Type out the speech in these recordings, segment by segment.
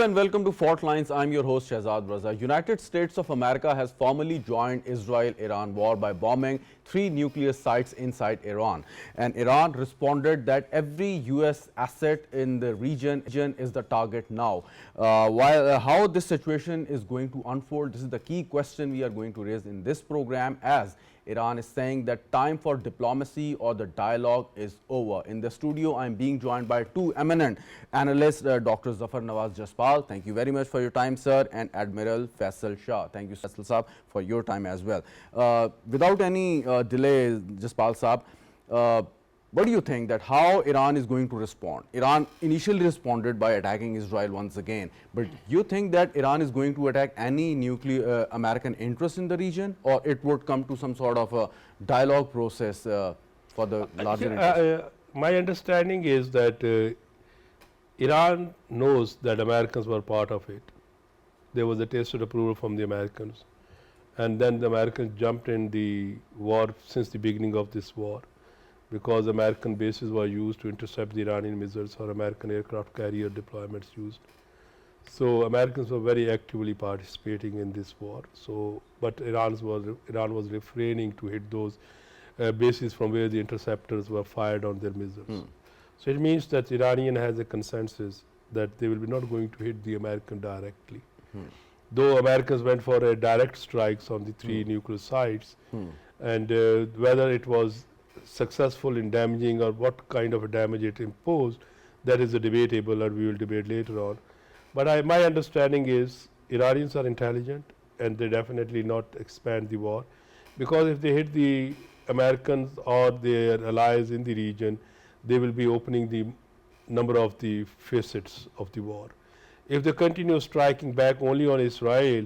and welcome to Faultlines. I'm your host Shahzad. Raza. United States of America has formally joined Israel-Iran war by bombing 3 nuclear sites inside Iran. And Iran responded that every US asset in the region is the target now. How this situation is going to unfold, this is the key question we are going to raise in this program, as Iran is saying that time for diplomacy or the dialogue is over. In the studio, I am being joined by two eminent analysts, Dr. Nawaz Jaspal. Thank you very much for your time, sir, and Admiral Faisal Shah. Thank you, Faisal Saab, for your time as well. Without any delay, Jaspal Saab, what do you think that how Iran is going to respond? Iran initially responded by attacking Israel once again, but you think that Iran is going to attack any nuclear American interest in the region, or it would come to some sort of a dialogue process for the larger interest? My understanding is that Iran knows that Americans were part of it. There was a tacit approval from the Americans, and then the Americans jumped in the war since the beginning of this war, because American bases were used to intercept the Iranian missiles or American aircraft carrier deployments used. So Americans were very actively participating in this war. So, but Iran was refraining to hit those bases from where the interceptors were fired on their missiles. So it means that Iranian has a consensus that they will be not going to hit the American directly. Though Americans went for a direct strikes on the 3 nuclear sites, and whether it was successful in damaging or what kind of a damage it imposed, that is a debatable, and we will debate later on. But my understanding is Iranians are intelligent and they definitely not expand the war, because if they hit the Americans or their allies in the region, they will be opening the number of the facets of the war. If they continue striking back only on Israel,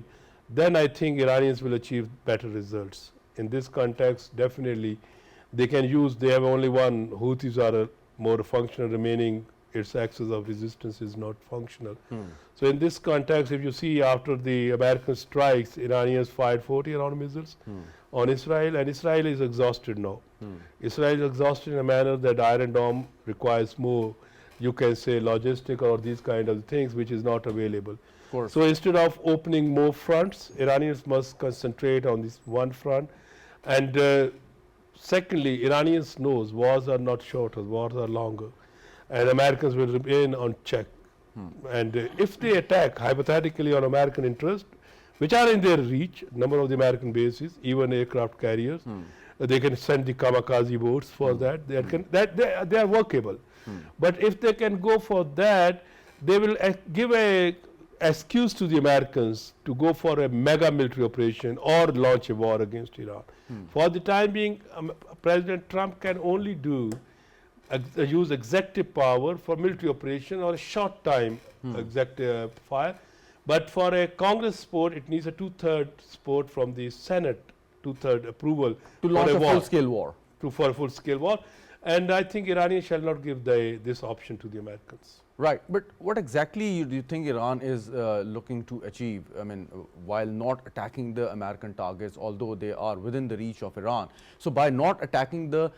then I think Iranians will achieve better results. In this context, definitely they can use, they have only one, Houthis are more functional remaining, its axis of resistance is not functional. So in this context, if you see after the American strikes, Iranians fired 40 around missiles on Israel, and Israel is exhausted now. Israel is exhausted in a manner that Iron Dome requires more, you can say, logistic or these kind of things, which is not available. So instead of opening more fronts, Iranians must concentrate on this one front. And secondly, Iranians knows wars are not shorter, wars are longer, and Americans will remain on check. And if they attack hypothetically on American interest, which are in their reach, number of the American bases, even aircraft carriers, they can send the kamikaze boats for that. They are workable. But if they can go for that, they will give a excuse to the Americans to go for a mega military operation or launch a war against Iran. For the time being, President Trump can only use executive power for military operation or a short time executive fire. But for a Congress support, it needs a 2/3 support from the Senate, 2/3 approval to launch a full-scale war. For a full-scale war. And I think Iranians shall not give this option to the Americans. Right, but what exactly do you think Iran is looking to achieve? I mean, while not attacking the American targets, although they are within the reach of Iran. So by not attacking the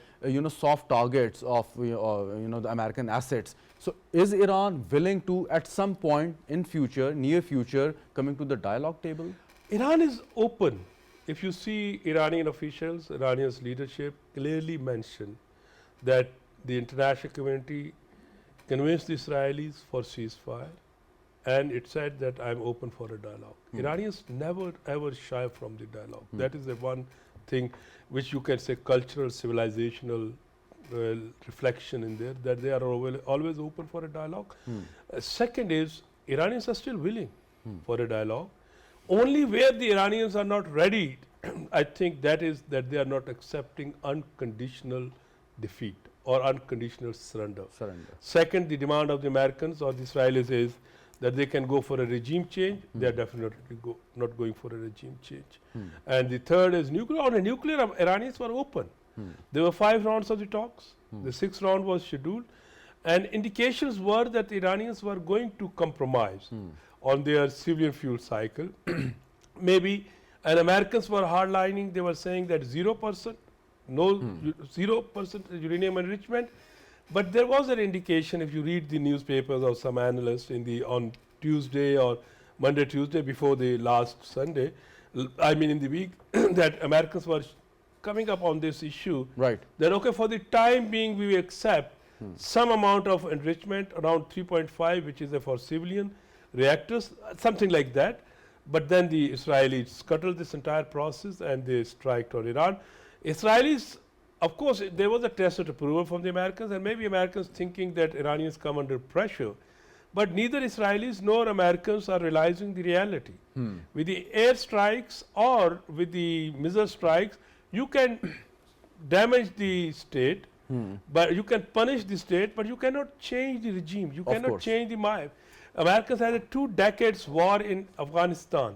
soft targets of the American assets, so is Iran willing to at some point in future, near future, coming to the dialogue table? Iran is open. If you see Iranian officials, Iranians leadership clearly mention that the international community convinced the Israelis for ceasefire, and it said that I'm open for a dialogue. Iranians never ever shy from the dialogue. That is the one thing which you can say cultural, civilizational reflection in there, that they are always open for a dialogue. Second is, Iranians are still willing for a dialogue. Only where the Iranians are not ready, I think that is that they are not accepting unconditional defeat or unconditional surrender. Second, the demand of the Americans or the Israelis is that they can go for a regime change. They are definitely not going for a regime change. And the third is nuclear. On a nuclear, Iranians were open. There were 5 rounds of the talks. The 6th round was scheduled, and indications were that the Iranians were going to compromise on their civilian fuel cycle. Maybe, and Americans were hardlining. They were saying that 0%. No 0% uranium enrichment, but there was an indication, if you read the newspapers of some analysts on Tuesday or Monday, Tuesday before the last Sunday, I mean in the week, that Americans were coming up on this issue. Right. That okay, for the time being, we accept some amount of enrichment around 3.5, which is for civilian reactors, something like that. But then the Israelis scuttled this entire process and they striked on Iran. Israelis, of course, there was a tacit approval from the Americans, and maybe Americans thinking that Iranians come under pressure. But neither Israelis nor Americans are realizing the reality. With the air strikes or with the missile strikes, you can damage the state, but you can punish the state, but you cannot change the regime. You cannot change the mind. Americans had a 2 decades war in Afghanistan.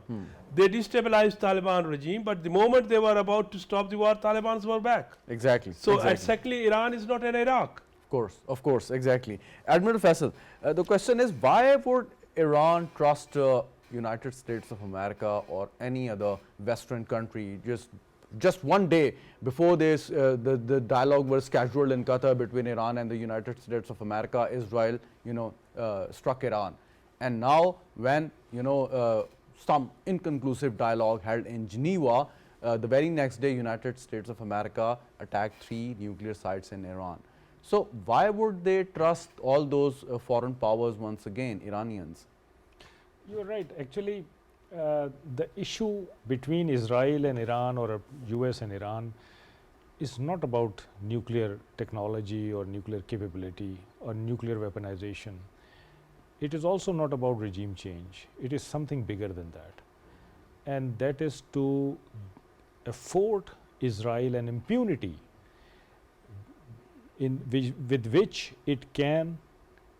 They destabilized Taliban regime, but the moment they were about to stop the war, Talibans were back. Exactly. So, and secondly, Iran is not an Iraq. Of course, exactly. Admiral Faisal, the question is, why would Iran trust United States of America or any other Western country just one day before this, the dialogue was scheduled in Qatar between Iran and the United States of America? Israel, struck Iran. And now when, some inconclusive dialogue held in Geneva, the very next day, United States of America attacked 3 nuclear sites in Iran. So why would they trust all those foreign powers once again, Iranians? You're right. Actually, the issue between Israel and Iran, or US and Iran, is not about nuclear technology or nuclear capability or nuclear weaponization. It is also not about regime change. It is something bigger than that. And that is to afford Israel an impunity with which it can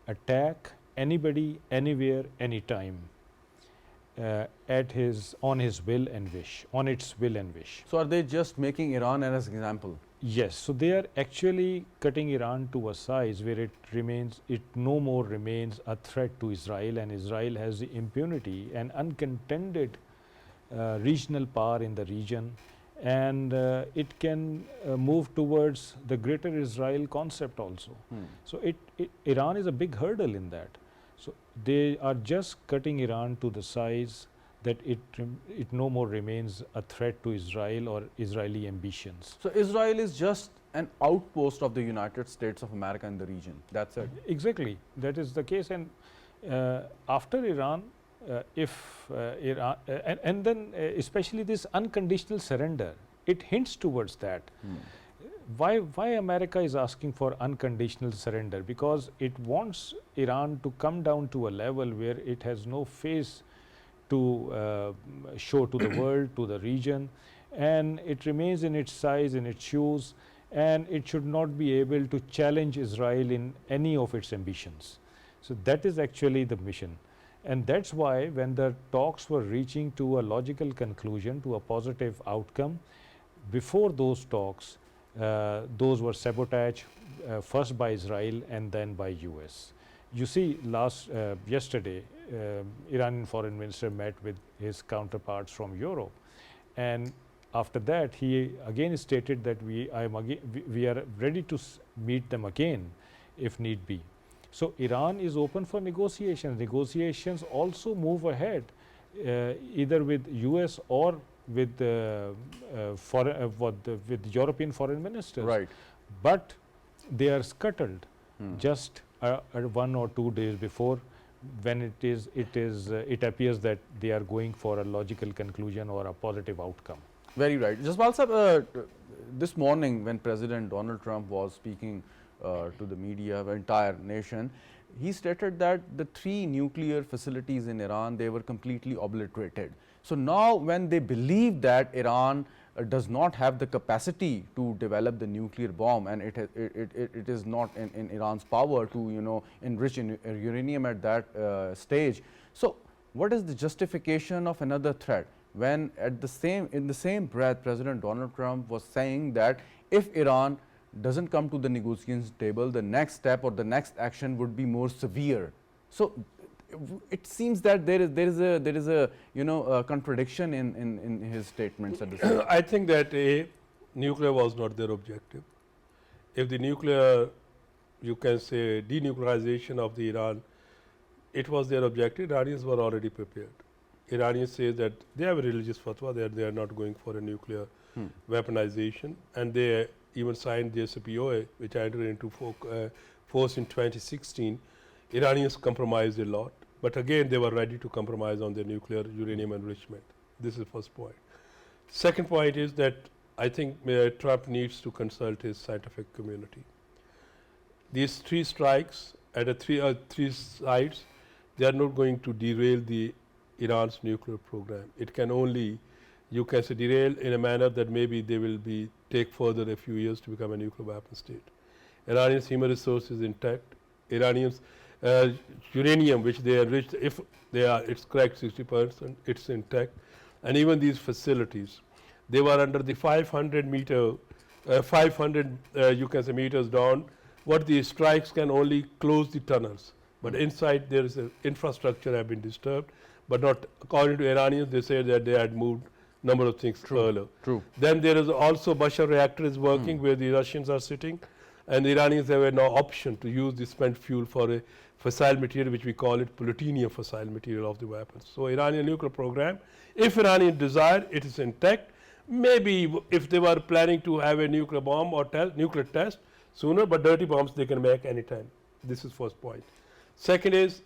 attack anybody, anywhere, anytime, on its will and wish. So are they just making Iran as an example? Yes. So they are actually cutting Iran to a size where it no more remains a threat to Israel, and Israel has the impunity and uncontended regional power in the region, and it can move towards the greater Israel concept also. So Iran is a big hurdle in that. So they are just cutting Iran to the size that it no more remains a threat to Israel or Israeli ambitions. So Israel is just an outpost of the United States of America in the region. That's it. Exactly, that is the case. And after Iran, Iran, and then especially this unconditional surrender, it hints towards that. Why America is asking for unconditional surrender? Because it wants Iran to come down to a level where it has no face to show to the world, to the region, and it remains in its size, in its shoes, and it should not be able to challenge Israel in any of its ambitions. So that is actually the mission. And that's why when the talks were reaching to a logical conclusion, to a positive outcome, before those talks, those were sabotaged first by Israel and then by US. You see, yesterday, Iranian foreign minister met with his counterparts from Europe, and after that he again stated that we are ready to meet them again if need be. So Iran is open for negotiations. Negotiations also move ahead, either with US or with with European foreign ministers. Right. But they are scuttled just 1 or 2 days before, when it appears that they are going for a logical conclusion or a positive outcome. Very right. Jaspal sir, this morning when President Donald Trump was speaking to the media, the entire nation, he stated that the 3 nuclear facilities in Iran, they were completely obliterated. So now when they believe that Iran does not have the capacity to develop the nuclear bomb, and it is not in Iran's power to enrich uranium at that stage. So what is the justification of another threat when in the same breath President Donald Trump was saying that if Iran doesn't come to the negotiation table, the next step or the next action would be more severe? So it seems that there is a contradiction in his statements at the same time. I think that nuclear was not their objective. If the nuclear, you can say, denuclearization of the Iran it was their objective, Iranians were already prepared. Iranians say that they have a religious fatwa that they are not going for a nuclear weaponization, and they even signed the SPOA, which entered into force in 2016. Iranians compromised a lot, but again they were ready to compromise on their nuclear uranium enrichment. This is the first point. Second point is that I think Trump needs to consult his scientific community. These 3 strikes at three sites, they are not going to derail the Iran's nuclear program. It can only, you can say, derail in a manner that maybe they will take further a few years to become a nuclear weapon state. Iranians' human resources intact. Iranians' uranium, which they enriched, if it's correct 60%, it's intact. And even these facilities, they were under the 500 you can say meters down. What the strikes can only close the tunnels, but inside there is infrastructure have been disturbed, but not according to Iranians. They say that they had moved number of things earlier. True. Then there is also Bashar reactor is working where the Russians are sitting, and the Iranians have no option to use the spent fuel for a fissile material, which we call it plutonium fissile material of the weapons. So Iranian nuclear program, if Iranian desire, it is intact. Maybe if they were planning to have a nuclear bomb or nuclear test sooner, but dirty bombs they can make anytime. This is first point. Second is,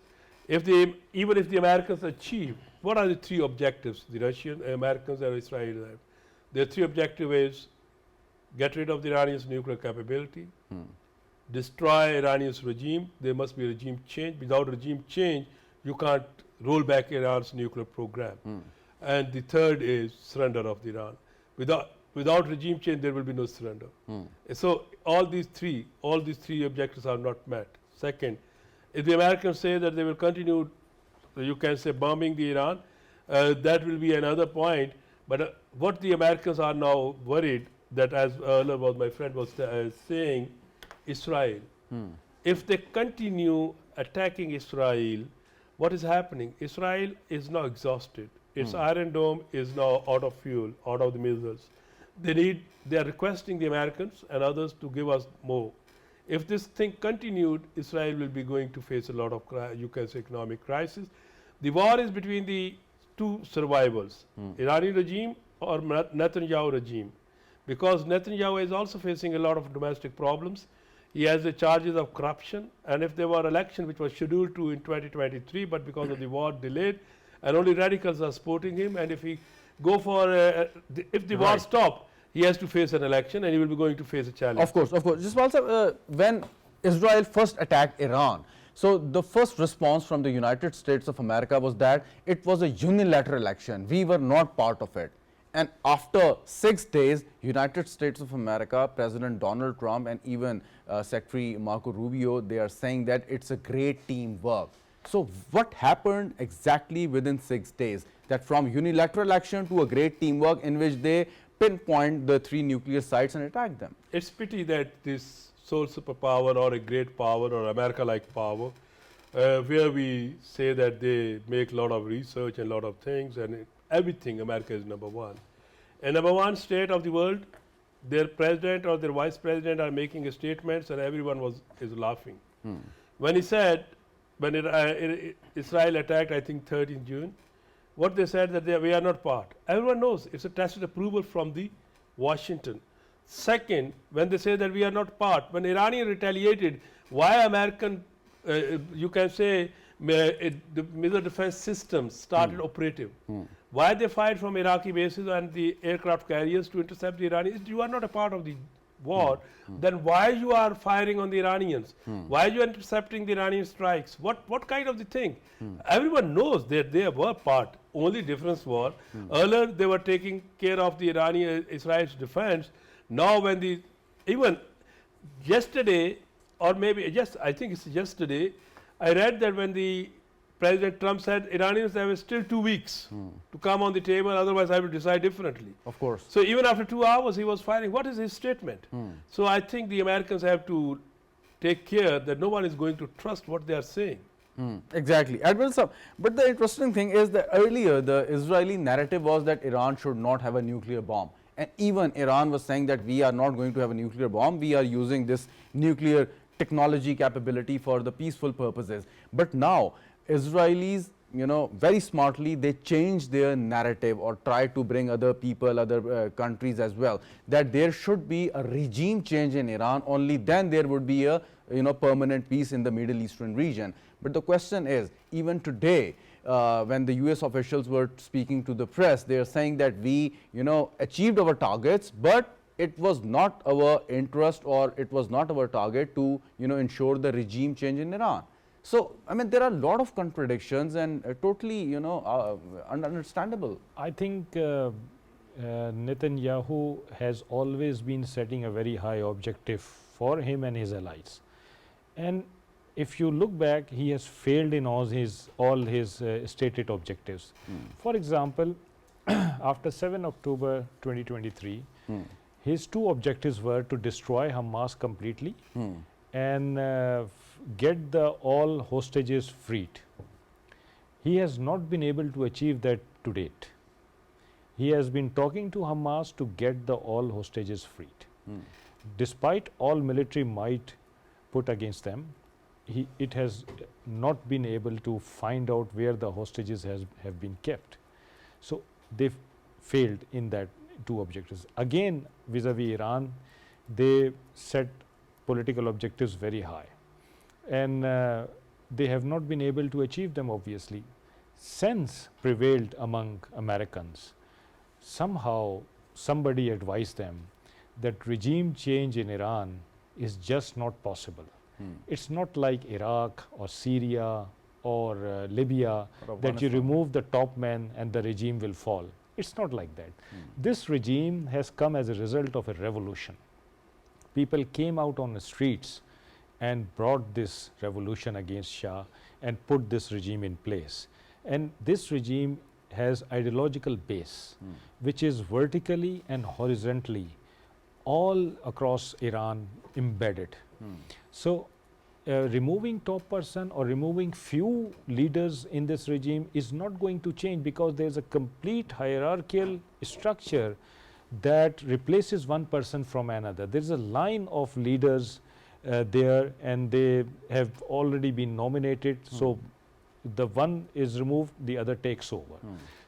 even if the Americans achieve, what are the 3 objectives the Russian, Americans and Israel have? Their 3 objectives is get rid of the Iranians' nuclear capability, destroy Iranians' regime. There must be a regime change. Without regime change, you can't roll back Iran's nuclear program. And the third is surrender of the Iran. Without regime change, there will be no surrender. So all these three objectives are not met. Second, if the Americans say that they will continue, you can say, bombing the Iran, that will be another point. But what the Americans are now worried that, as earlier was my friend was saying, Israel. If they continue attacking Israel, what is happening? Israel is now exhausted. Its Iron Dome is now out of fuel, out of the missiles. They are requesting the Americans and others to give us more. If this thing continued, Israel will be going to face a lot of, you can say, economic crisis. The war is between the 2 survivors, Iranian regime or Netanyahu regime. Because Netanyahu is also facing a lot of domestic problems. He has the charges of corruption, and if there were election which was scheduled to in 2023, but because of the war delayed, and only radicals are supporting him, and if he go for, if the war stop, he has to face an election, and he will be going to face a challenge. Of course, of course. Just also, when Israel first attacked Iran, so the first response from the United States of America was that it was a unilateral action. We were not part of it. And after 6 days, United States of America, President Donald Trump, and even Secretary Marco Rubio, they are saying that it's a great teamwork. So what happened exactly within 6 days? That from unilateral action to a great teamwork in which they pinpoint the 3 nuclear sites and attack them. It's pity that this sole superpower or a great power or America-like power, where we say that they make a lot of research and a lot of things, and everything, America is number 1. And number 1 state of the world, their president or their vice president are making statements, and everyone is laughing. When he said, when Israel attacked, I think 13 June, what they said that we are not part. Everyone knows it's a tacit approval from the Washington. Second, when they say that we are not part, when Iranian retaliated, why American, you can say, the missile defense systems started operative. Why they fired from Iraqi bases and the aircraft carriers to intercept the Iranians? You are not a part of the war. Then why you are firing on the Iranians? Why you are intercepting the Iranian strikes? What kind of the thing? Everyone knows that they were part. Only difference was earlier they were taking care of the Iranian Israel's defense. Now when even yesterday, or maybe just I think it's yesterday, I read that when the President Trump said Iranians have still 2 weeks to come on the table, otherwise I will decide differently. Of course. So even after 2 hours he was firing. What is his statement? So I think the Americans have to take care that no one is going to trust what they are saying. Exactly. Admiral sir, but the interesting thing is that earlier the Israeli narrative was that Iran should not have a nuclear bomb. And even Iran was saying that we are not going to have a nuclear bomb. We are using this nuclear technology capability for the peaceful purposes. But now Israelis, very smartly, they changed their narrative or tried to bring other people, other countries as well, that there should be a regime change in Iran, only then there would be a, permanent peace in the Middle Eastern region. But the question is, even today, when the US officials were speaking to the press, they are saying that we, achieved our targets, but it was not our interest or it was not our target to, ensure the regime change in Iran. So, I mean, there are a lot of contradictions and totally, understandable. I think Netanyahu has always been setting a very high objective for him and his allies. And if you look back, he has failed in all his stated objectives. For example, after 7 October 2023, his two objectives were to destroy Hamas completely and get all hostages freed. He has not been able to achieve that to date. He has been talking to Hamas to get all hostages freed. Despite all military might put against them, it has not been able to find out where the hostages have been kept. So they failed in that two objectives. Again, vis-a-vis Iran, they set political objectives very high, and they have not been able to achieve them, obviously. Sense prevailed among Americans. Somehow somebody advised them that regime change in Iran is just not possible. It's not like Iraq or Syria or Libya that you remove the top men and the regime will fall. It's not like that. This regime has come as a result of a revolution. People came out on the streets and brought this revolution against Shah and put this regime in place. And this regime has ideological base, which is vertically and horizontally all across Iran embedded. So removing top person or removing few leaders in this regime is not going to change, because there is a complete hierarchical structure that replaces one person from another. There is a line of leaders there, and they have already been nominated. So the one is removed, the other takes over.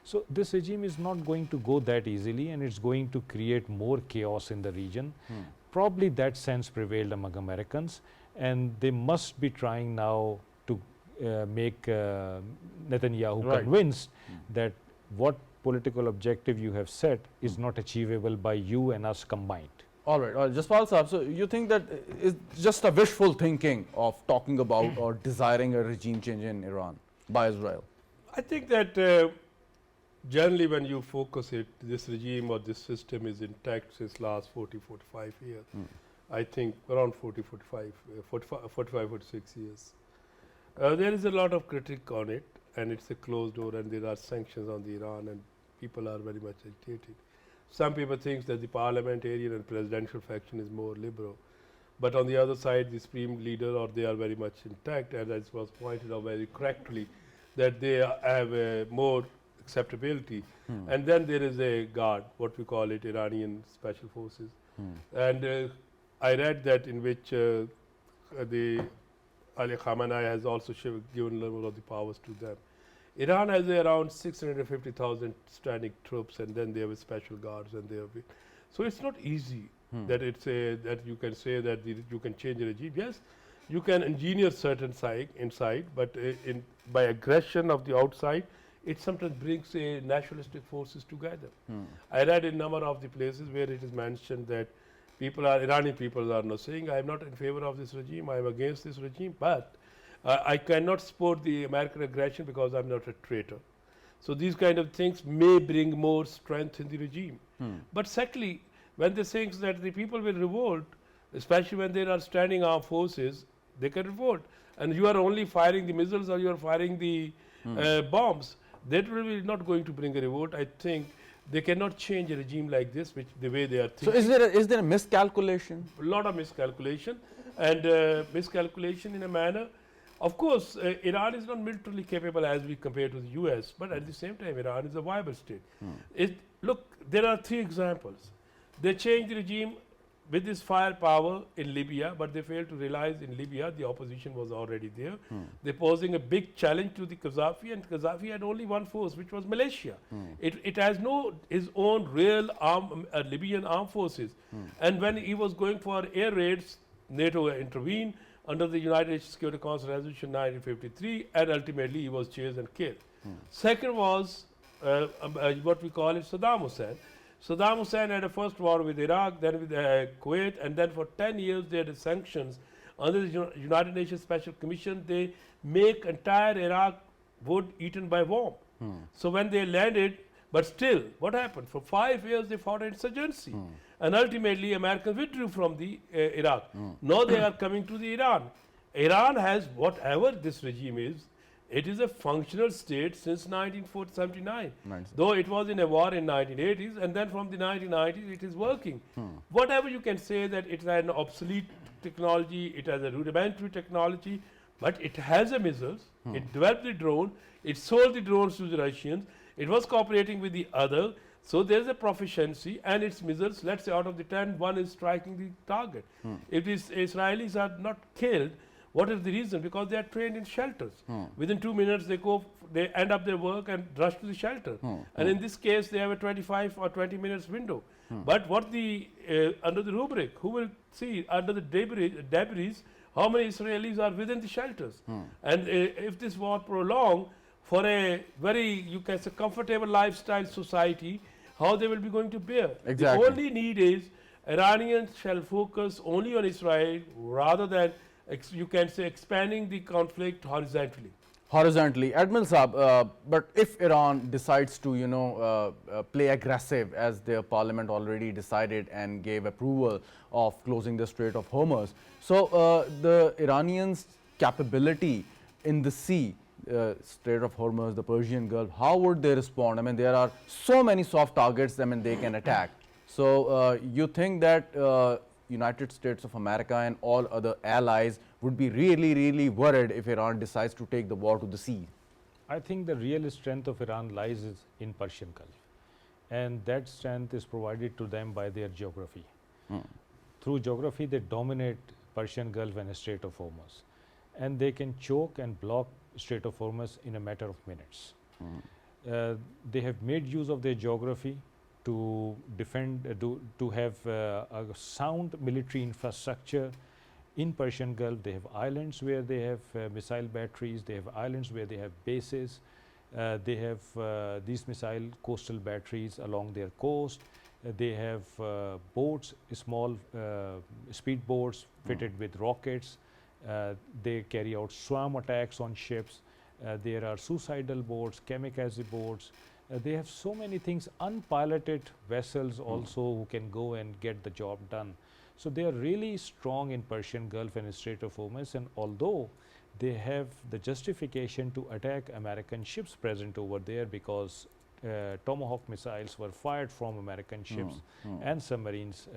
So this regime is not going to go that easily, and it's going to create more chaos in the region. Probably that sense prevailed among Americans, and they must be trying now to make Netanyahu convinced that what political objective you have set is not achievable by you and us combined. All right, Jaspal Saab, so you think that it's just a wishful thinking of talking about or desiring a regime change in Iran by Israel? I think that generally when you focus it, this regime or this system is intact since last 40, 45 years. I think around 40, 45, 46 years. There is a lot of critique on it, and it's a closed door, and there are sanctions on the Iran, and people are very much agitated. Some people think that the parliamentarian and presidential faction is more liberal, but on the other side, the supreme leader, or they are very much intact, and as was pointed out very correctly, that they have more acceptability. And then there is a guard, what we call it, Iranian special forces. And I read that in which the Ali Khamenei has also given a level of the powers to them. Iran has around 650,000 standing troops, and then they have special guards, and they have. So it's not easy that it's that you can say that you can change the regime. Yes, you can engineer certain inside, but by aggression of the outside, it sometimes brings nationalistic forces together. I read in a number of the places where it is mentioned that Iranian people are not saying, I am not in favor of this regime, I am against this regime, but I cannot support the American aggression because I am not a traitor. So these kind of things may bring more strength in the regime. But secondly, when they think that the people will revolt, especially when there are standing armed forces, they can revolt. And you are only firing the missiles or you are firing the bombs, that will be not going to bring a revolt. I think they cannot change a regime like this, which the way they are thinking. So is there a miscalculation? A lot of miscalculation, and miscalculation in a manner. Of course, Iran is not militarily capable as we compare to the US, but at the same time, Iran is a viable state. Look, there are three examples. They changed the regime with this firepower in Libya, but they failed to realize in Libya the opposition was already there. They're posing a big challenge to the Gaddafi, and Gaddafi had only one force, which was Malaysia. It has no his own real Libyan armed forces. And when he was going for air raids, NATO intervened under the United Nations Security Council Resolution 1953, and ultimately he was chased and killed. Second was what we call it Saddam Hussein. Saddam Hussein had a first war with Iraq, then with Kuwait, and then for 10 years they had sanctions. Under the United Nations Special Commission, they make entire Iraq wood eaten by worm. So when they landed, but still, what happened? For 5 years they fought insurgency. And ultimately Americans withdrew from the Iraq. Now they are coming to the Iran. Iran has, whatever this regime is, it is a functional state since 1979. Though it was in a war in 1980s, and then from the 1990s it is working. Whatever you can say that it is an obsolete technology, it has a rudimentary technology, but it has a missiles, it developed the drone, it sold the drones to the Russians, it was cooperating with the other, so there is a proficiency, and its missiles, let's say out of the 10, one is striking the target. If these Israelis are not killed, what is the reason? Because they are trained in shelters. Within 2 minutes they end up their work and rush to the shelter. And in this case they have a 25 or 20 minutes window. But what the under the rubric, who will see under the debris how many Israelis are within the shelters? And if this war prolong for a very, you can say, comfortable lifestyle society, how they will be going to bear? Exactly. The only need is Iranians shall focus only on Israel rather than you can say expanding the conflict horizontally. Horizontally, Admiral Saab, but if Iran decides to, play aggressive, as their parliament already decided and gave approval of closing the Strait of Hormuz, so the Iranians' capability in the sea, Strait of Hormuz, the Persian Gulf, how would they respond? I mean, there are so many soft targets, I mean, they can attack. So you think that United States of America and all other allies would be really worried if Iran decides to take the war to the sea? I think the real strength of Iran lies in Persian Gulf, and that strength is provided to them by their geography. Through geography, they dominate Persian Gulf and Strait of Hormuz, and they can choke and block Strait of Hormuz in a matter of minutes. They have made use of their geography to defend, to have a sound military infrastructure in Persian Gulf. They have islands where they have missile batteries, they have islands where they have bases, they have these missile coastal batteries along their coast, they have boats, small speed boats fitted with rockets, they carry out swarm attacks on ships, there are suicidal boats, kamikaze boats, they have so many things, unpiloted vessels also who can go and get the job done. So they are really strong in Persian Gulf and Strait of Hormuz, and although they have the justification to attack American ships present over there because Tomahawk missiles were fired from American ships and submarines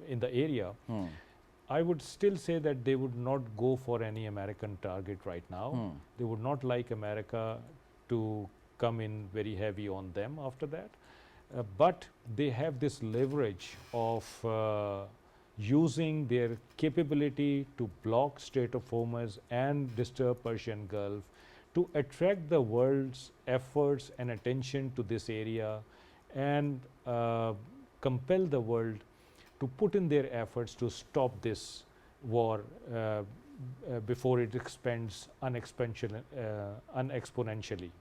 in the area, I would still say that they would not go for any American target right now. They would not like America to come in very heavy on them after that. But they have this leverage of using their capability to block Strait of Hormuz and disturb Persian Gulf to attract the world's efforts and attention to this area and compel the world to put in their efforts to stop this war before it expands unexponentially.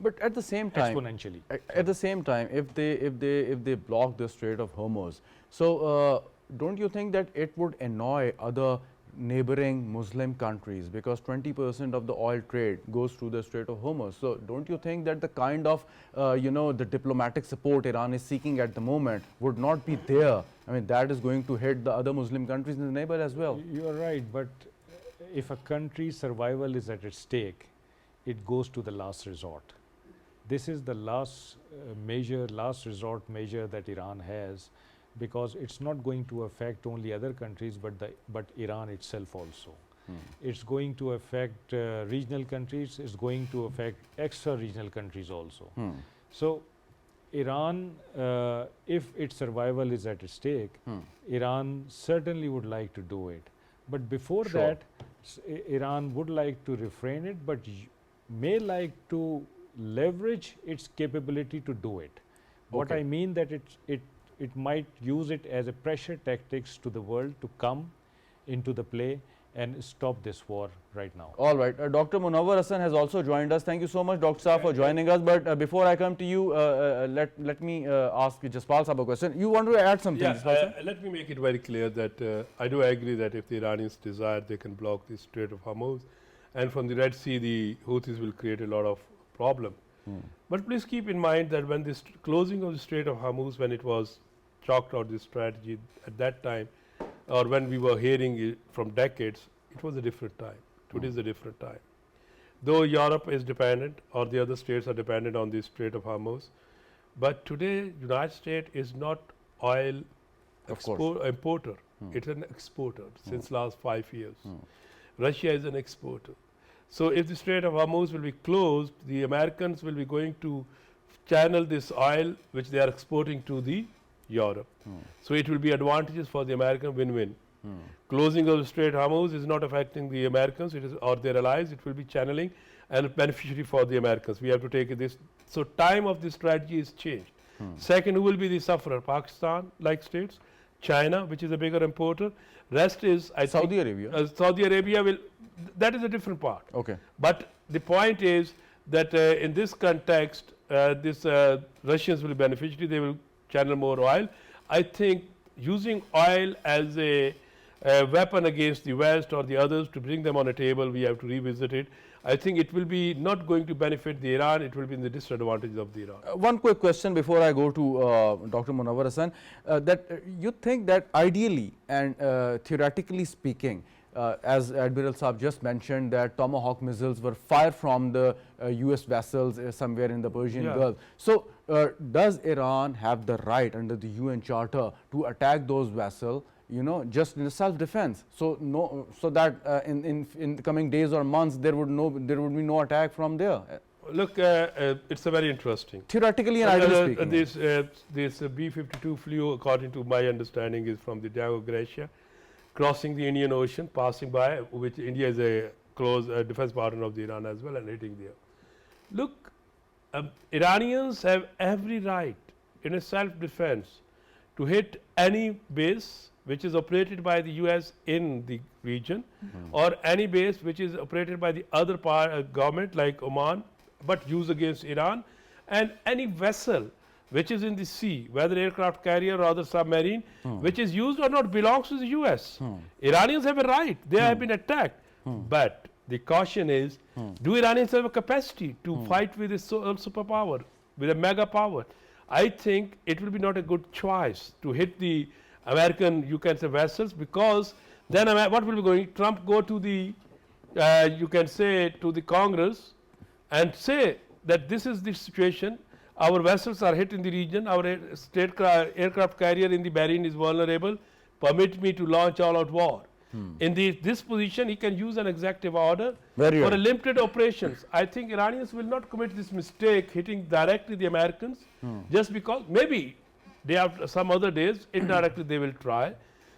But at the same time, Exponentially. At the same time, if they block the Strait of Hormuz, so don't you think that it would annoy other neighboring Muslim countries, because 20% of the oil trade goes through the Strait of Hormuz? So don't you think that the kind of the diplomatic support Iran is seeking at the moment would not be there? I mean, that is going to hit the other Muslim countries in the neighbor as well. You are right, but if a country's survival is at stake, it goes to the last resort. This is the last last resort measure that Iran has, because it's not going to affect only other countries but Iran itself also. It's going to affect regional countries, it's going to affect extra regional countries also. So Iran, if its survival is at stake, Iran certainly would like to do it. But before Sure. that, Iran would like to refrain it, but may like to leverage its capability to do it. What Okay. I mean that it might use it as a pressure tactics to the world to come into the play and stop this war right now. All right. Dr. Munawwar Hassan has also joined us. Thank you so much, Dr. Saab, for joining us. But before I come to you, let me ask Jaspal Saab a question. You want to add something, Jaspal Saab? Let me make it very clear that I do agree that if the Iranians desire, they can block the Strait of Hormuz, and from the Red Sea, the Houthis will create a lot of problem. But please keep in mind that when this closing of the Strait of Hormuz, when it was chalked out this strategy at that time, or when we were hearing it from decades, it was a different time. Today is a different time. Though Europe is dependent, or the other states are dependent on the Strait of Hormuz, but today United States is not oil Of course. importer. It's an exporter since last 5 years. Russia is an exporter. So if the Strait of Hormuz will be closed, the Americans will be going to channel this oil which they are exporting to the Europe. So it will be advantages for the American win-win. Closing of the Strait of Hormuz is not affecting the Americans, it is, or their allies. It will be channeling and beneficiary for the Americans. We have to take this. So time of this strategy is changed. Second, who will be the sufferer? Pakistan like states, China, which is a bigger importer. Rest is I Saudi think, Arabia. Saudi Arabia will. That is a different part. Okay. But the point is that in this context, Russians will be beneficiary. They will channel more oil. I think using oil as a weapon against the West or the others to bring them on a table, we have to revisit it. I think it will be not going to benefit the Iran. It will be in the disadvantage of the Iran. One quick question before I go to Dr. Munawwar Hassan. You think that ideally and theoretically speaking, as Admiral Saab just mentioned, that Tomahawk missiles were fired from the US vessels somewhere in the Persian Gulf. So does Iran have the right under the UN Charter to attack those vessels, you know, just in self-defense? So no, so that in the coming days or months there would be no attack from there. Look, it's a very interesting. Theoretically and ideally speaking. This B-52 flew, according to my understanding, is from the Diego Gracia, crossing the Indian Ocean, passing by, which India is a close defense partner of the Iran as well, and hitting there. Look, Iranians have every right in a self-defense to hit any base which is operated by the US in the region, or any base which is operated by the other government like Oman, but used against Iran, and any vessel which is in the sea, whether aircraft carrier or other submarine, which is used or not, belongs to the US. Iranians have a right. They have been attacked. But the caution is, do Iranians have a capacity to fight with a superpower, with a mega power? I think it will be not a good choice to hit the American, you can say, vessels, because then what will be going? Trump go to the, you can say, to the Congress and say that this is the situation. Our vessels are hit in the region. Our state aircraft carrier in the Bahrain is vulnerable. Permit me to launch all-out war. In this position, he can use an executive order for a limited operations. I think Iranians will not commit this mistake, hitting directly the Americans, just because maybe they have some other days indirectly they will try.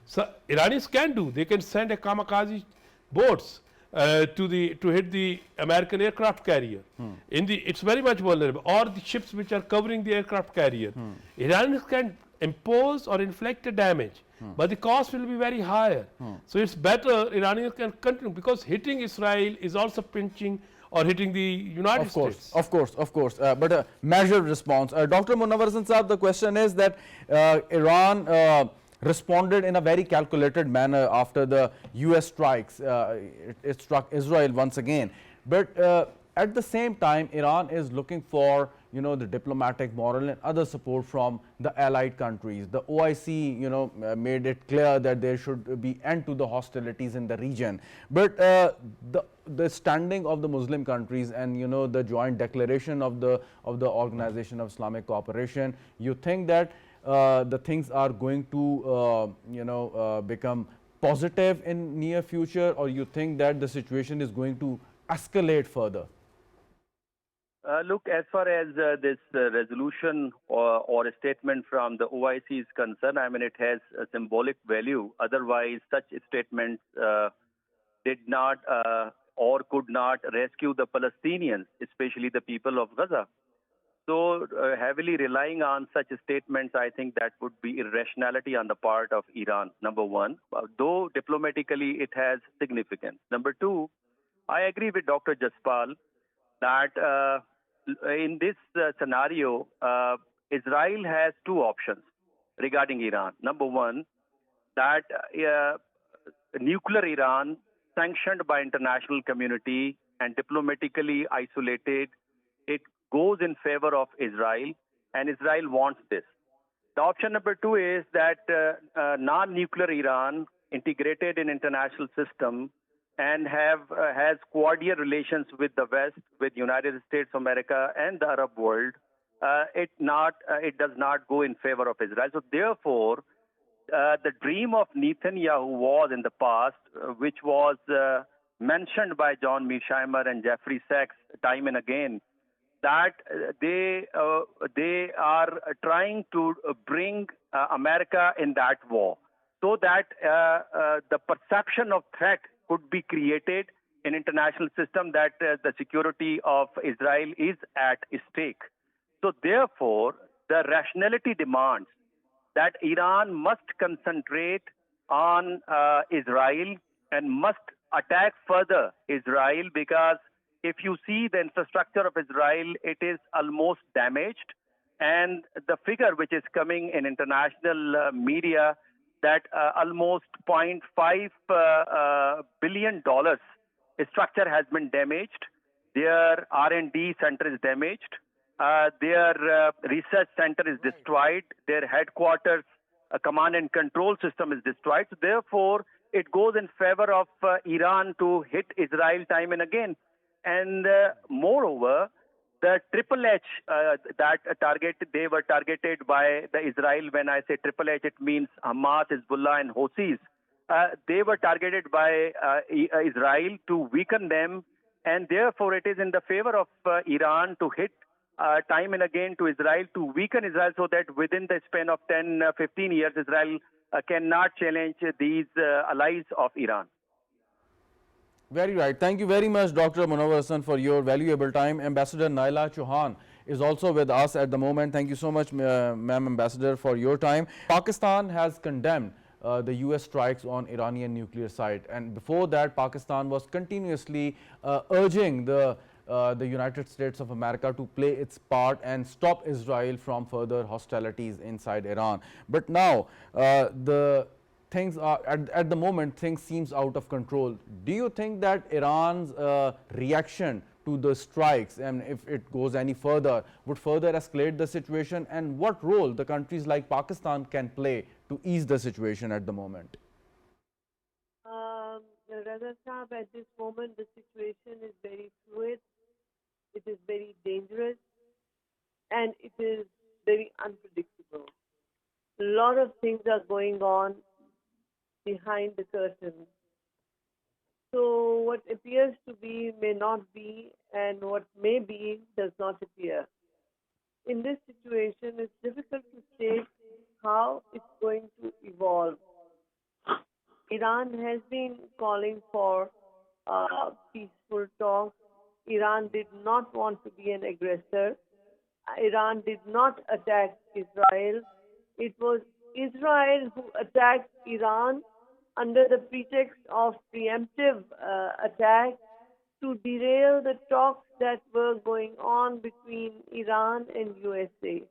So Iranians can do. They can send a kamikaze boats to hit the American aircraft carrier. It's very much vulnerable, or the ships which are covering the aircraft carrier. Iranians can impose or inflict a damage, but the cost will be very higher. So it's better Iranians can continue, because hitting Israel is also pinching or hitting the United States. Of course, but a measured response. Dr. Munawwar Hassan Saab, the question is that Iran responded in a very calculated manner after the US strikes. It struck Israel once again. But at the same time, Iran is looking for, you know, the diplomatic, moral and other support from the allied countries. The OIC, you know, made it clear that there should be end to the hostilities in the region. But the standing of the Muslim countries and, you know, the joint declaration of the Organization of Islamic Cooperation, you think that the things are going to, become positive in near future, or you think that the situation is going to escalate further? Look, as far as this resolution or a statement from the OIC is concerned, I mean, it has a symbolic value. Otherwise, such statements did not or could not rescue the Palestinians, especially the people of Gaza. So, heavily relying on such statements, I think that would be irrationality on the part of Iran, number one, though diplomatically it has significance. Number two, I agree with Dr. Jaspal that in this scenario, Israel has two options regarding Iran. Number one, that nuclear Iran, sanctioned by international community and diplomatically isolated, it goes in favor of Israel, and Israel wants this. The option number two is that non-nuclear Iran, integrated in international system, and has cordial relations with the West, with United States of America and the Arab world, it does not go in favor of Israel. So therefore, the dream of Netanyahu was in the past, which was mentioned by John Mearsheimer and Jeffrey Sachs time and again, that they are trying to bring America in that war, so that the perception of threat could be created in international system that the security of Israel is at stake. So therefore, the rationality demands that Iran must concentrate on Israel and must attack further Israel, because if you see the infrastructure of Israel, it is almost damaged. And the figure which is coming in international media, that almost $0.5 billion structure has been damaged. Their R&D center is damaged. Their research center is destroyed. Their headquarters, command and control system is destroyed. So therefore, it goes in favor of Iran to hit Israel time and again. And moreover, the Triple H they were targeted by the Israel. When I say Triple H, it means Hamas, Hezbollah, and Houthis. They were targeted by Israel to weaken them, and therefore it is in the favor of Iran to hit time and again to Israel, to weaken Israel, so that within the span of 10, 15 years, Israel cannot challenge these allies of Iran. Very right. Thank you very much, Dr. Munawar Hassan, for your valuable time. Ambassador Naila Chohan is also with us at the moment. Thank you so much, Ma'am Ambassador, for your time. Pakistan has condemned the US strikes on Iranian nuclear site, and before that, Pakistan was continuously urging the United States of America to play its part and stop Israel from further hostilities inside Iran. But now the things are at the moment, things seems out of control. Do you think that Iran's reaction to the strikes, and if it goes any further, would further escalate the situation, and what role the countries like Pakistan can play to ease the situation at the moment? Raza Sahab, at this moment the situation is very fluid, it is very dangerous, and it is very unpredictable. A lot of things are going on behind the curtain. So what appears to be may not be, and what may be does not appear. In this situation, it's difficult to say how it's going to evolve. Iran has been calling for peaceful talks. Iran did not want to be an aggressor. Iran did not attack Israel. It was Israel who attacked Iran under the pretext of preemptive attack to derail the talks that were going on between Iran and USA.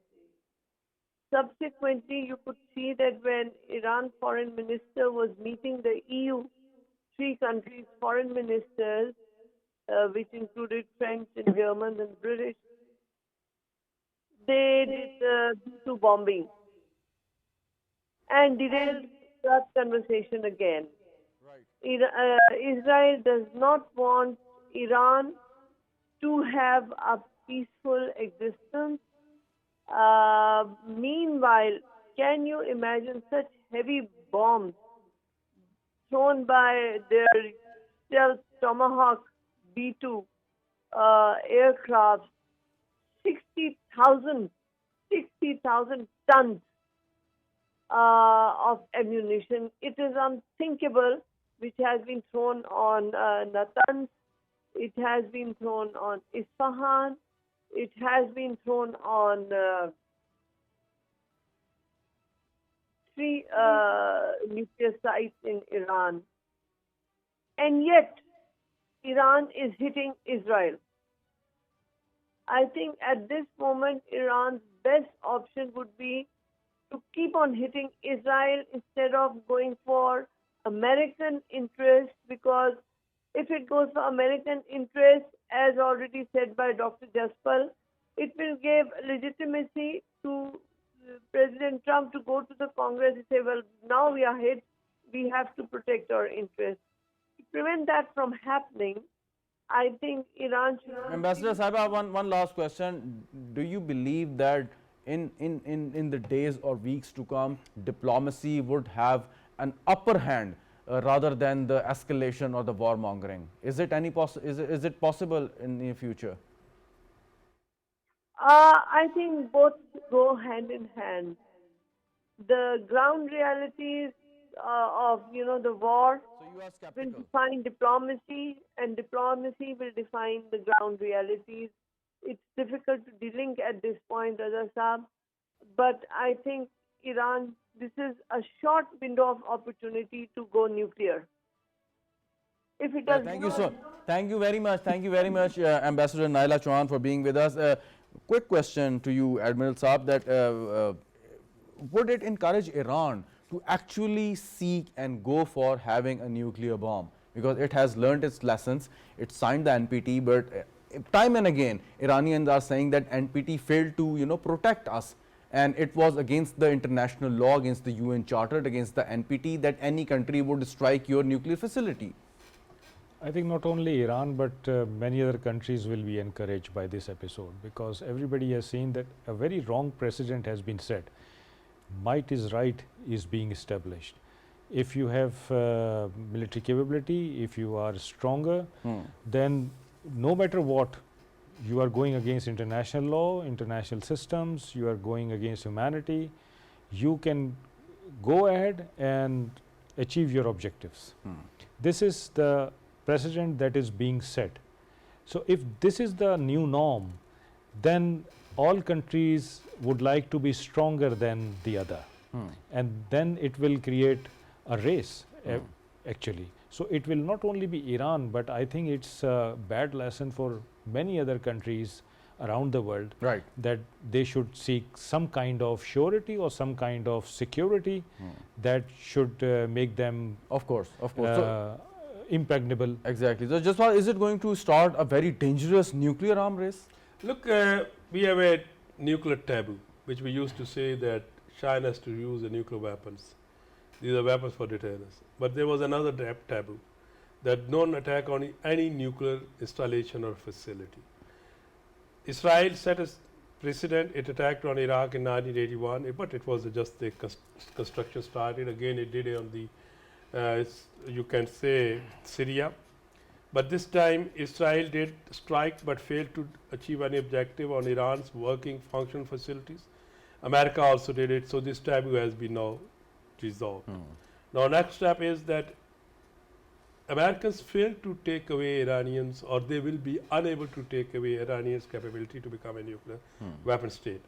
Subsequently, you could see that when Iran foreign minister was meeting the EU, three countries' foreign ministers, which included French and German and British, they did B-2 bombing and derailed that conversation again. Israel does not want Iran to have a peaceful existence. Meanwhile, can you imagine such heavy bombs thrown by their stealth Tomahawk B-2 aircraft 60,000 tons of ammunition. It is unthinkable, which has been thrown on Natanz, it has been thrown on Isfahan, it has been thrown on 3 nuclear sites in Iran. And yet, Iran is hitting Israel. I think at this moment, Iran's best option would be to keep on hitting Israel instead of going for American interests, because if it goes for American interests, as already said by Dr. Jaspal, it will give legitimacy to President Trump to go to the Congress and say, well, now we are hit, we have to protect our interests. To prevent that from happening, I think Iran should... Ambassador Sahiba, one last question. Do you believe that in the days or weeks to come, diplomacy would have an upper hand rather than the escalation or the warmongering? Is it possible in the future? I think both go hand in hand. The ground realities of the war So you are will skeptical. define diplomacy, and diplomacy will define the ground realities. It's difficult to delink at this point, Raza Saab, but I think Iran, this is a short window of opportunity to go nuclear. If it does Thank you not, thank you very much. Thank you very much, Ambassador Naila Chohan, for being with us. Quick question to you, Admiral Saab, that would it encourage Iran to actually seek and go for having a nuclear bomb? Because it has learned its lessons, it signed the NPT, but time and again, Iranians are saying that NPT failed to, protect us. And it was against the international law, against the UN Charter, against the NPT, that any country would strike your nuclear facility. I think not only Iran, but many other countries will be encouraged by this episode, because everybody has seen that a very wrong precedent has been set. Might is right is being established. If you have military capability, if you are stronger, then no matter what, you are going against international law, international systems, you are going against humanity, you can go ahead and achieve your objectives. This is the precedent that is being set. So if this is the new norm, then all countries would like to be stronger than the other. And then it will create a race, actually. So it will not only be Iran, but I think it's a bad lesson for many other countries around the world, Right. that they should seek some kind of surety or some kind of security that should make them Of course, of course. So, impregnable. exactly. So, Jaspal, is it going to start a very dangerous nuclear arm race? Look, we have a nuclear taboo, which we used to say that China has to use the nuclear weapons. These are weapons for deterrence. But there was another taboo, that non-attack on any nuclear installation or facility. Israel set a precedent. It attacked on Iraq in 1981, but it was just the construction started. Again, it did it on the, you can say, Syria. But this time, Israel did strike but failed to achieve any objective on Iran's working functional facilities. America also did it, so this taboo has been now resolved. Now, next step is that Americans failed to take away Iranians, or they will be unable to take away Iranians' capability to become a nuclear weapon state.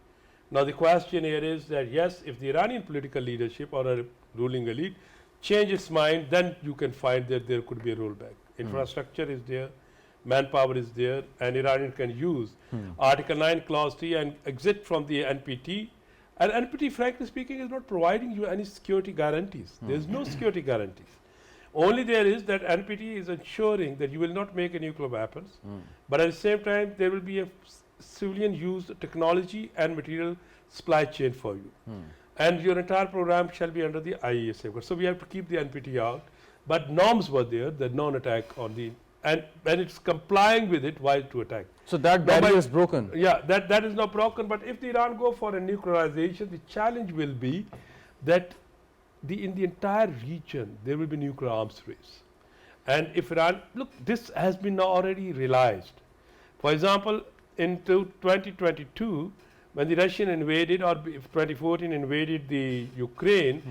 Now, the question here is that yes, if the Iranian political leadership or a ruling elite change its mind, then you can find that there could be a rollback. Infrastructure is there, manpower is there, and Iranian can use Article 9, Clause 3 and exit from the NPT. And NPT, frankly speaking, is not providing you any security guarantees. There is no security guarantees. Only there is that NPT is ensuring that you will not make any nuclear weapons, but at the same time, there will be a civilian used technology and material supply chain for you. And your entire program shall be under the IAEA safeguard. So we have to keep the NPT out, but norms were there, the non-attack on the, and it's complying with it while to attack. So that barrier is broken. Yeah, that is not broken, but if the Iran go for a nuclearization, the challenge will be that in the entire region, there will be nuclear arms race. And if Iran, look, this has been already realized. For example, into 2022, when the Russian invaded, or 2014 invaded the Ukraine,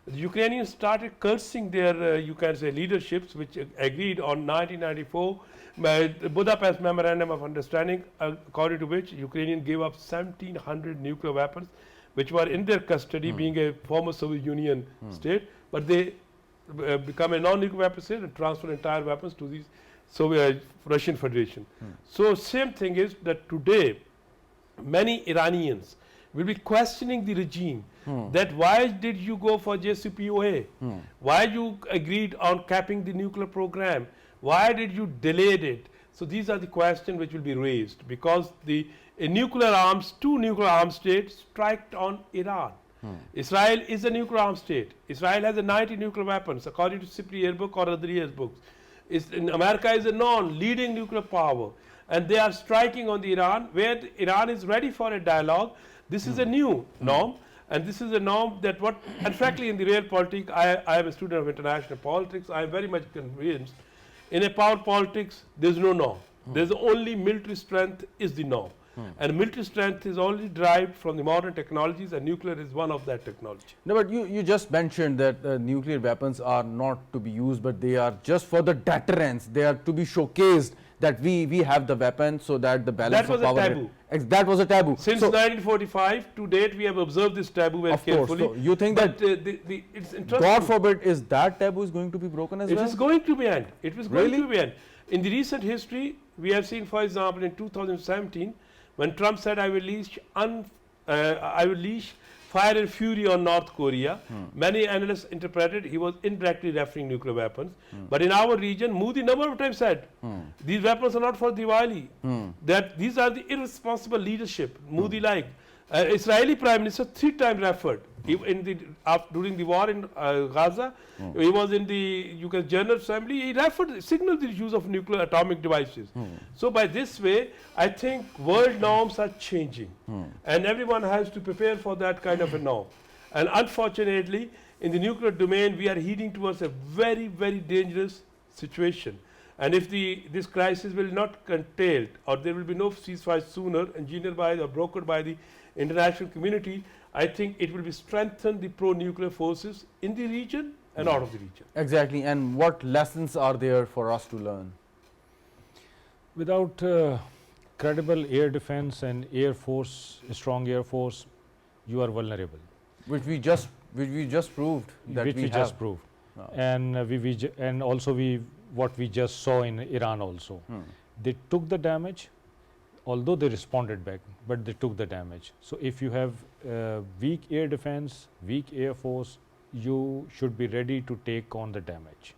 the Ukrainians started cursing their, you can say, leaderships, which agreed on 1994 the Budapest Memorandum of Understanding, according to which Ukrainians gave up 1,700 nuclear weapons, which were in their custody, being a former Soviet Union state, but they become a non-nuclear weapon state and transfer entire weapons to the Soviet Russian Federation. So same thing is that today many Iranians will be questioning the regime that why did you go for JCPOA? Why you agreed on capping the nuclear program? Why did you delay it? So these are the questions which will be raised, because two nuclear arms states striked on Iran. Israel is a nuclear arms state. Israel has 90 nuclear weapons according to SIPRI yearbook or other yearbooks. America is a non-leading nuclear power, and they are striking on the Iran, where Iran is ready for a dialogue. This is a new norm, and this is a norm that and frankly in the real politics, I am a student of international politics, I am very much convinced in a power politics there is no norm. There is only military strength is the norm. And military strength is only derived from the modern technologies, and nuclear is one of that technology. No, but you just mentioned that nuclear weapons are not to be used, but they are just for the deterrence. They are to be showcased that we have the weapon, so that the balance of power. That was a taboo. That was a taboo. Since 1945 to date, we have observed this taboo very carefully. So you think that it's interesting. God forbid, is that taboo is going to be broken as well? It is going to be end. It was going to be end. In the recent history, we have seen, for example, in 2017, when Trump said, I will leash fire and fury on North Korea, many analysts interpreted he was indirectly referring nuclear weapons. But in our region, Modi number of times said, these weapons are not for Diwali. That these are the irresponsible leadership Modi like. Israeli Prime Minister 3 times referred. During the war in Raza, he was in the General Assembly, he signaled the use of nuclear atomic devices. So by this way, I think world norms are changing, and everyone has to prepare for that kind of a norm. And unfortunately, in the nuclear domain, we are heading towards a very, very dangerous situation. And if this crisis will not contained, or there will be no ceasefire sooner, engineered by or brokered by the international community, I think it will be strengthen the pro-nuclear forces in the region and out of the region. Exactly. And what lessons are there for us to learn? Without credible air defense and air force, a strong air force, you are vulnerable. Which we just proved that which we just proved. Wow. And also what we just saw in Iran also. They took the damage, although they responded back, but they took the damage. So if you have weak air defense, weak air force, you should be ready to take on the damage.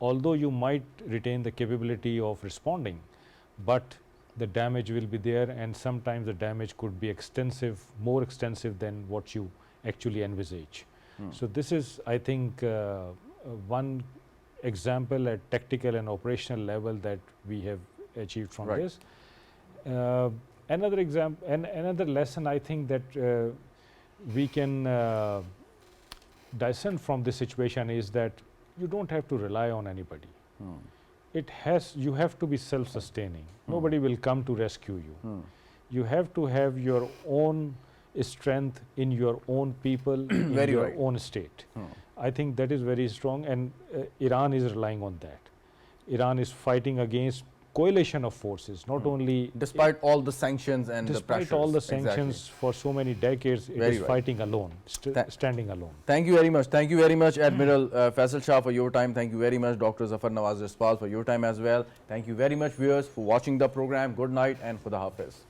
Although you might retain the capability of responding, but the damage will be there, and sometimes the damage could be extensive, more extensive than what you actually envisage. So this is, I think, one example at tactical and operational level that we have achieved from this. Another example and another lesson I think that we can discern from this situation is that you don't have to rely on anybody. You have to be self-sustaining. Nobody will come to rescue you. You have to have your own strength in your own people, in your own state. I think that is very strong, and Iran is relying on that. Iran is fighting against coalition of forces, not only despite all the sanctions and the pressures. Despite all the sanctions for so many decades, it is fighting alone, standing alone. Thank you very much. Thank you very much, Admiral Faisal Shah, for your time. Thank you very much, Dr. Nawaz Jaspal, for your time as well. Thank you very much, viewers, for watching the program. Good night and Khuda Hafiz.